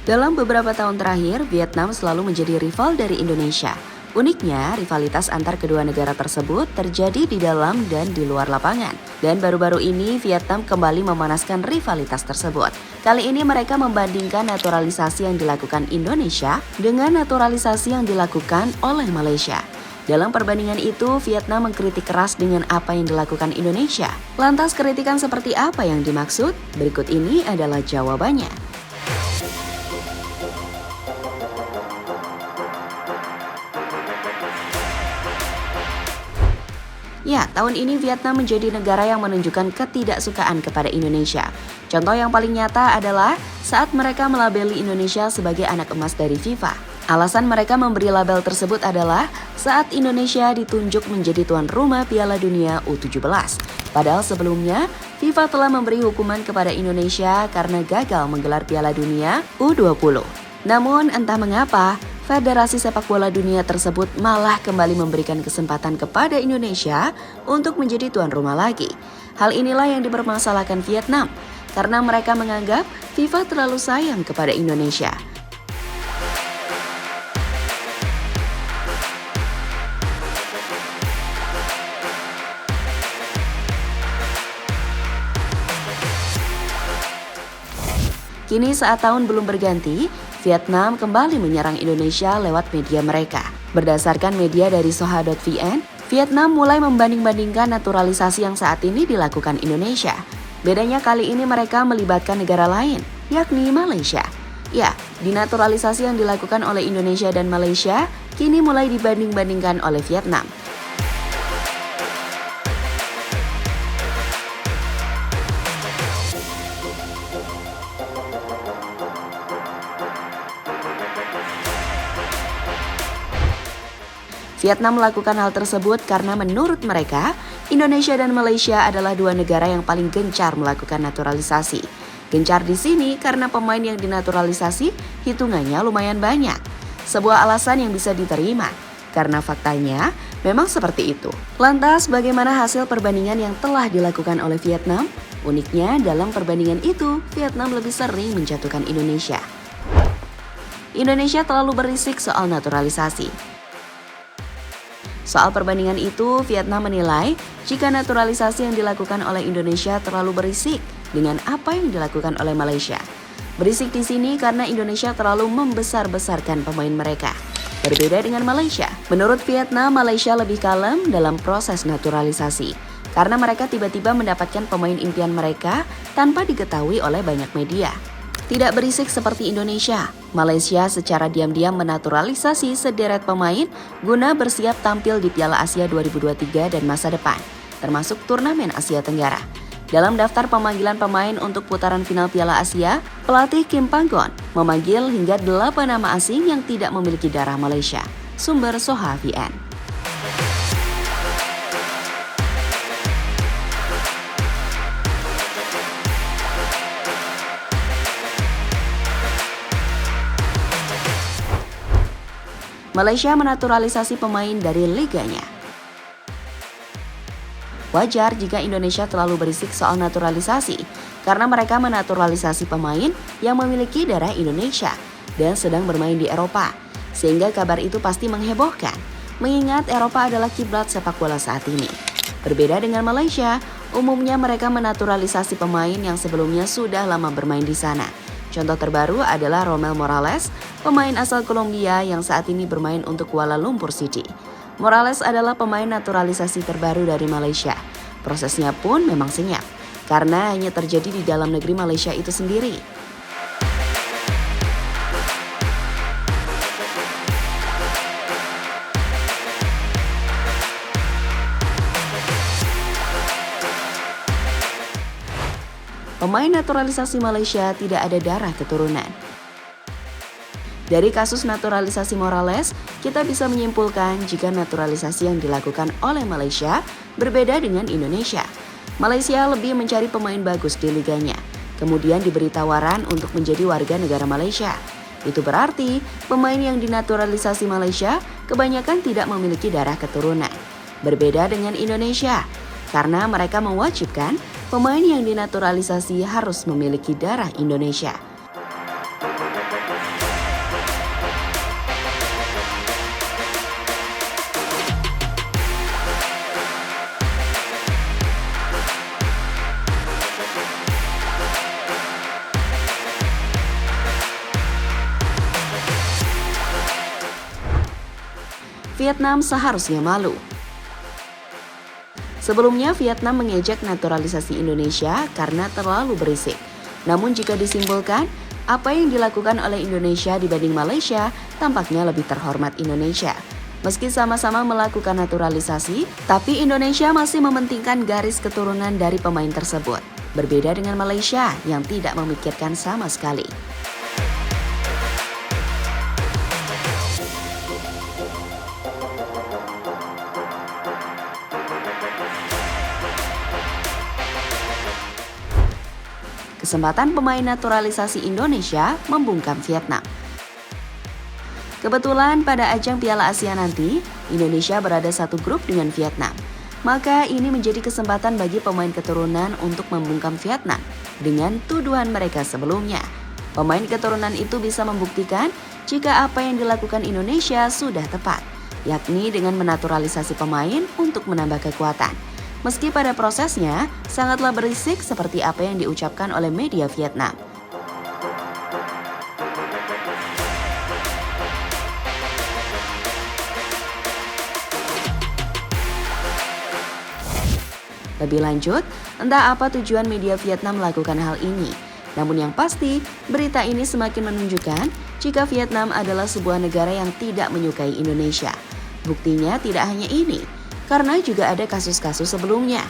Dalam beberapa tahun terakhir, Vietnam selalu menjadi rival dari Indonesia. Uniknya, rivalitas antar kedua negara tersebut terjadi di dalam dan di luar lapangan. Dan baru-baru ini, Vietnam kembali memanaskan rivalitas tersebut. Kali ini mereka membandingkan naturalisasi yang dilakukan Indonesia dengan naturalisasi yang dilakukan oleh Malaysia. Dalam perbandingan itu, Vietnam mengkritik keras dengan apa yang dilakukan Indonesia. Lantas kritikan seperti apa yang dimaksud? Berikut ini adalah jawabannya. Ya, tahun ini Vietnam menjadi negara yang menunjukkan ketidaksukaan kepada Indonesia. Contoh yang paling nyata adalah saat mereka melabeli Indonesia sebagai anak emas dari FIFA. Alasan mereka memberi label tersebut adalah saat Indonesia ditunjuk menjadi tuan rumah Piala Dunia U17. Padahal sebelumnya, FIFA telah memberi hukuman kepada Indonesia karena gagal menggelar Piala Dunia U20. Namun entah mengapa, Federasi Sepak Bola Dunia tersebut malah kembali memberikan kesempatan kepada Indonesia untuk menjadi tuan rumah lagi. Hal inilah yang dipermasalahkan Vietnam, karena mereka menganggap FIFA terlalu sayang kepada Indonesia. Kini saat tahun belum berganti, Vietnam kembali menyerang Indonesia lewat media mereka. Berdasarkan media dari Soha.vn, Vietnam mulai membanding-bandingkan naturalisasi yang saat ini dilakukan Indonesia. Bedanya kali ini mereka melibatkan negara lain, yakni Malaysia. Ya, dinaturalisasi yang dilakukan oleh Indonesia dan Malaysia kini mulai dibanding-bandingkan oleh Vietnam. Vietnam melakukan hal tersebut karena menurut mereka, Indonesia dan Malaysia adalah dua negara yang paling gencar melakukan naturalisasi. Gencar di sini karena pemain yang dinaturalisasi hitungannya lumayan banyak. Sebuah alasan yang bisa diterima, karena faktanya memang seperti itu. Lantas bagaimana hasil perbandingan yang telah dilakukan oleh Vietnam? Uniknya dalam perbandingan itu, Vietnam lebih sering menjatuhkan Indonesia. Indonesia terlalu berisik soal naturalisasi. Soal perbandingan itu, Vietnam menilai jika naturalisasi yang dilakukan oleh Indonesia terlalu berisik dengan apa yang dilakukan oleh Malaysia. Berisik di sini karena Indonesia terlalu membesar-besarkan pemain mereka. Berbeda dengan Malaysia. Menurut Vietnam, Malaysia lebih kalem dalam proses naturalisasi karena mereka tiba-tiba mendapatkan pemain impian mereka tanpa diketahui oleh banyak media. Tidak berisik seperti Indonesia, Malaysia secara diam-diam menaturalisasi sederet pemain guna bersiap tampil di Piala Asia 2023 dan masa depan, termasuk turnamen Asia Tenggara. Dalam daftar pemanggilan pemain untuk putaran final Piala Asia, pelatih Kim Panggon memanggil hingga 8 nama asing yang tidak memiliki darah Malaysia. Sumber Soha.vn. Malaysia menaturalisasi pemain dari liganya. Wajar jika Indonesia terlalu berisik soal naturalisasi, karena mereka menaturalisasi pemain yang memiliki darah Indonesia dan sedang bermain di Eropa, sehingga kabar itu pasti menghebohkan, mengingat Eropa adalah kiblat sepak bola saat ini. Berbeda dengan Malaysia, umumnya mereka menaturalisasi pemain yang sebelumnya sudah lama bermain di sana. Contoh terbaru adalah Romel Morales, pemain asal Kolombia yang saat ini bermain untuk Kuala Lumpur City. Morales adalah pemain naturalisasi terbaru dari Malaysia. Prosesnya pun memang senyap, karena hanya terjadi di dalam negeri Malaysia itu sendiri. Pemain naturalisasi Malaysia tidak ada darah keturunan. Dari kasus naturalisasi Morales, kita bisa menyimpulkan jika naturalisasi yang dilakukan oleh Malaysia berbeda dengan Indonesia. Malaysia lebih mencari pemain bagus di liganya, kemudian diberi tawaran untuk menjadi warga negara Malaysia. Itu berarti pemain yang dinaturalisasi Malaysia kebanyakan tidak memiliki darah keturunan. Berbeda dengan Indonesia, karena mereka mewajibkan pemain yang dinaturalisasi harus memiliki darah Indonesia. Vietnam seharusnya malu. Sebelumnya, Vietnam mengejek naturalisasi Indonesia karena terlalu berisik. Namun jika disimpulkan, apa yang dilakukan oleh Indonesia dibanding Malaysia tampaknya lebih terhormat Indonesia. Meski sama-sama melakukan naturalisasi, tapi Indonesia masih mementingkan garis keturunan dari pemain tersebut. Berbeda dengan Malaysia yang tidak memikirkan sama sekali. Kesempatan pemain naturalisasi Indonesia membungkam Vietnam. Kebetulan pada ajang Piala Asia nanti, Indonesia berada satu grup dengan Vietnam. Maka ini menjadi kesempatan bagi pemain keturunan untuk membungkam Vietnam dengan tuduhan mereka sebelumnya. Pemain keturunan itu bisa membuktikan jika apa yang dilakukan Indonesia sudah tepat, yakni dengan menaturalisasi pemain untuk menambah kekuatan. Meski pada prosesnya sangatlah berisik seperti apa yang diucapkan oleh media Vietnam. Lebih lanjut, entah apa tujuan media Vietnam melakukan hal ini. Namun yang pasti, berita ini semakin menunjukkan jika Vietnam adalah sebuah negara yang tidak menyukai Indonesia. Buktinya tidak hanya ini, karena juga ada kasus-kasus sebelumnya.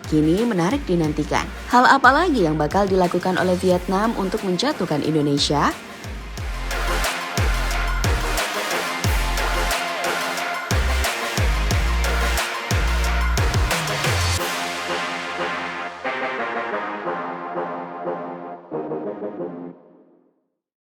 Kini menarik dinantikan. Hal apa lagi yang bakal dilakukan oleh Vietnam untuk menjatuhkan Indonesia?